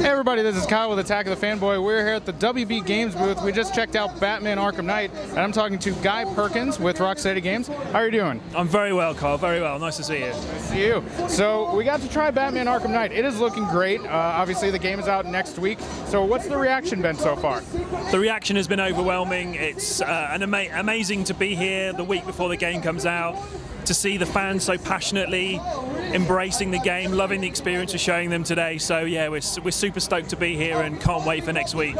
Hey everybody, this is Kyle with Attack of the Fanboy. We're here at the WB Games booth. We just checked out Batman Arkham Knight, and I'm talking to Guy Perkins with Rocksteady Games. How are you doing? I'm very well, Kyle. Very well. Nice to see you. Nice to see you. So we got to try Batman Arkham Knight. It is looking great. Obviously, the game is out next week. So what's the reaction been so far? The reaction has been overwhelming. It's amazing to be here the week before the game comes out, to see the fans so passionately embracing the game, loving the experience we're showing them today. So yeah, we're super stoked to be here and can't wait for next week.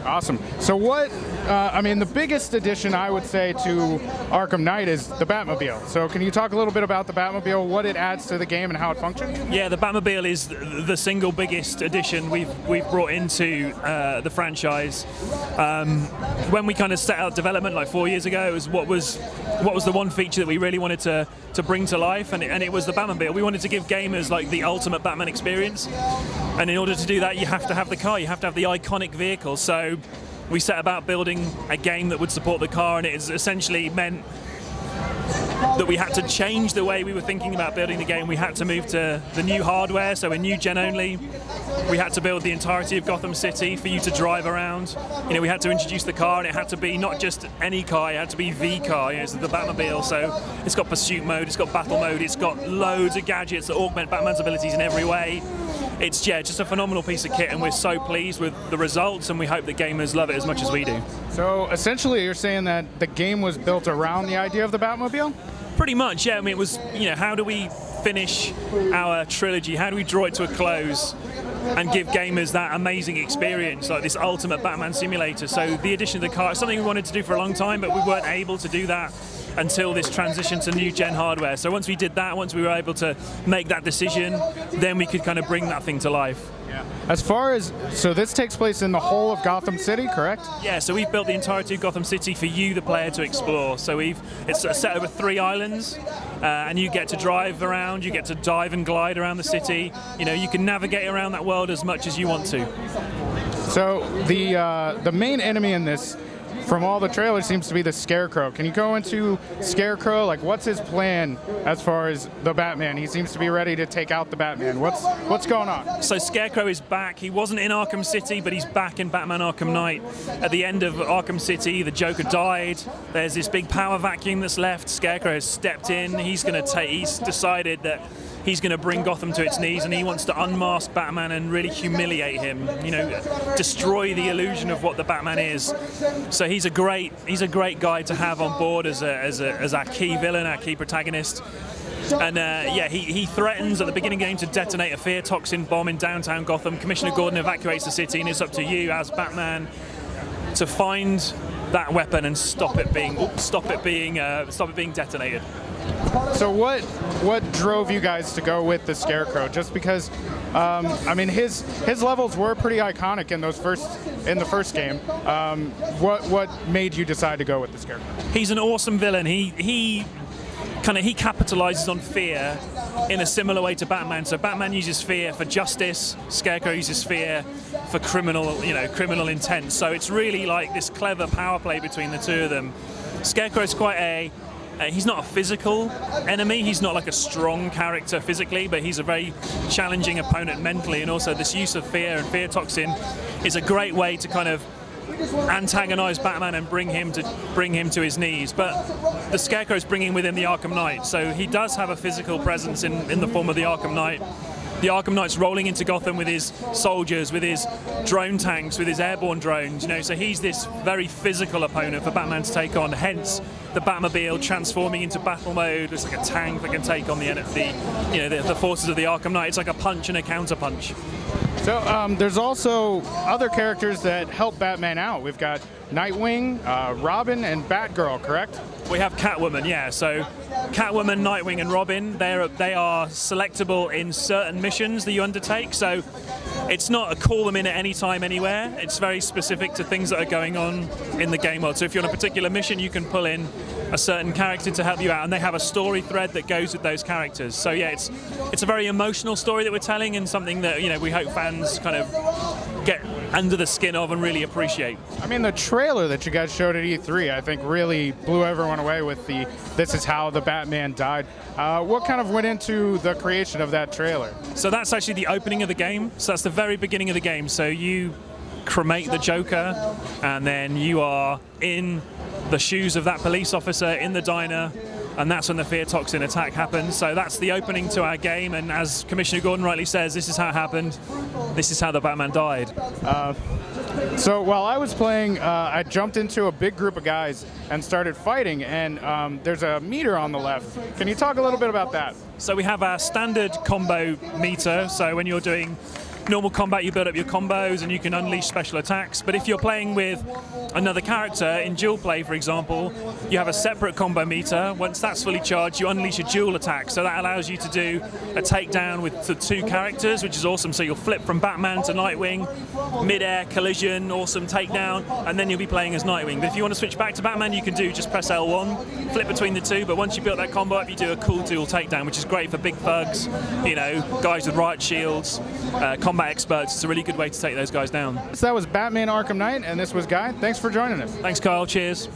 Awesome. So what, the biggest addition I would say to Arkham Knight is the Batmobile. So can you talk a little bit about the Batmobile, what it adds to the game and how it functions? Yeah, the Batmobile is the single biggest addition we've brought into the franchise. When we kind of set out development like 4 years ago, it was what was the one feature that we really wanted to bring to life, and it was the Batmobile. We wanted to give gamers like the ultimate Batman experience, and in order to do that you have to have the car, you have to have the iconic vehicle. So we set about building a game that would support the car, and it has essentially meant that we had to change the way we were thinking about building the game. We had to move to the new hardware, so in new gen only. We had to build the entirety of Gotham City for you to drive around. You know, we had to introduce the car, and it had to be not just any car, it had to be the car. You know, it's the Batmobile, so it's got pursuit mode, it's got battle mode, it's got loads of gadgets that augment Batman's abilities in every way. It's just a phenomenal piece of kit, and we're so pleased with the results, and we hope that gamers love it as much as we do. So essentially you're saying that the game was built around the idea of the Batmobile? Pretty much, yeah. I mean, it was, how do we finish our trilogy? How do we draw it to a close and give gamers that amazing experience, like this ultimate Batman simulator? So the addition of the car is something we wanted to do for a long time, but we weren't able to do that until this transition to new gen hardware. So once we did that, once we were able to make that decision, then we could kind of bring that thing to life. Yeah. As far as, so this takes place in the whole of Gotham City, correct? Yeah, so we've built the entirety of Gotham City for you, the player, to explore. So it's set over 3 islands, and you get to drive around, you get to dive and glide around the city. You know, you can navigate around that world as much as you want to. So the main enemy in this, from all the trailers, seems to be the Scarecrow. Can you go into Scarecrow? Like, what's his plan as far as the Batman? He seems to be ready to take out the Batman. What's going on? So Scarecrow is back. He wasn't in Arkham City, but he's back in Batman Arkham Knight. At the end of Arkham City, the Joker died. There's this big power vacuum that's left. Scarecrow has stepped in. He's decided that he's going to bring Gotham to its knees, and he wants to unmask Batman and really humiliate him. You know, destroy the illusion of what the Batman is. So he's a great guy to have on board as our key villain, our key protagonist. And he threatens at the beginning of the game to detonate a fear toxin bomb in downtown Gotham. Commissioner Gordon evacuates the city, and it's up to you as Batman to find that weapon and stop it being detonated. So what drove you guys to go with the Scarecrow? Just because, his levels were pretty iconic in the first game. What made you decide to go with the Scarecrow? He's an awesome villain. He capitalizes on fear in a similar way to Batman. So Batman uses fear for justice. Scarecrow uses fear for criminal intent. So it's really like this clever power play between the two of them. Scarecrow's quite he's not a physical enemy, he's not like a strong character physically, but he's a very challenging opponent mentally, and also this use of fear and fear toxin is a great way to kind of antagonize Batman and bring him to his knees. But the Scarecrow's bringing with him the Arkham Knight, so he does have a physical presence in the form of the Arkham Knight. The Arkham Knight's rolling into Gotham with his soldiers, with his drone tanks, with his airborne drones. So he's this very physical opponent for Batman to take on. Hence, the Batmobile transforming into battle mode. It's like a tank that can take on the forces of the Arkham Knight. It's like a punch and a counter punch. So there's also other characters that help Batman out. We've got Nightwing, Robin, and Batgirl, correct? We have Catwoman, yeah. So Catwoman, Nightwing, and Robin, they are selectable in certain missions that you undertake. So it's not a call them in at any time, anywhere. It's very specific to things that are going on in the game world. So if you're on a particular mission, you can pull in a certain character to help you out, and they have a story thread that goes with those characters. So yeah, it's a very emotional story that we're telling, and something that we hope fans kind of get under the skin of and really appreciate. I mean, the trailer that you guys showed at E3, I think, really blew everyone away with the "This is how the Batman died." What kind of went into the creation of that trailer? So that's actually the opening of the game. So that's the very beginning of the game. So you cremate the Joker, and then you are in the shoes of that police officer in the diner, and that's when the fear toxin attack happens. So that's the opening to our game, and as Commissioner Gordon rightly says, this is how it happened. This is how the Batman died. So while I was playing, I jumped into a big group of guys and started fighting, and there's a meter on the left. Can you talk a little bit about that? So we have our standard combo meter. So when you're doing normal combat, you build up your combos and you can unleash special attacks. But if you're playing with another character in dual play, for example, you have a separate combo meter. Once that's fully charged, you unleash a dual attack. So that allows you to do a takedown with the two characters, which is awesome. So you'll flip from Batman to Nightwing, mid-air collision, awesome takedown, and then you'll be playing as Nightwing. But if you want to switch back to Batman, you can just press L1, flip between the two. But once you build that combo up, you do a cool dual takedown, which is great for big thugs, guys with riot shields, combat experts. It's a really good way to take those guys down. So that was Batman Arkham Knight, and this was Guy. Thanks for joining us. Thanks, Kyle. Cheers.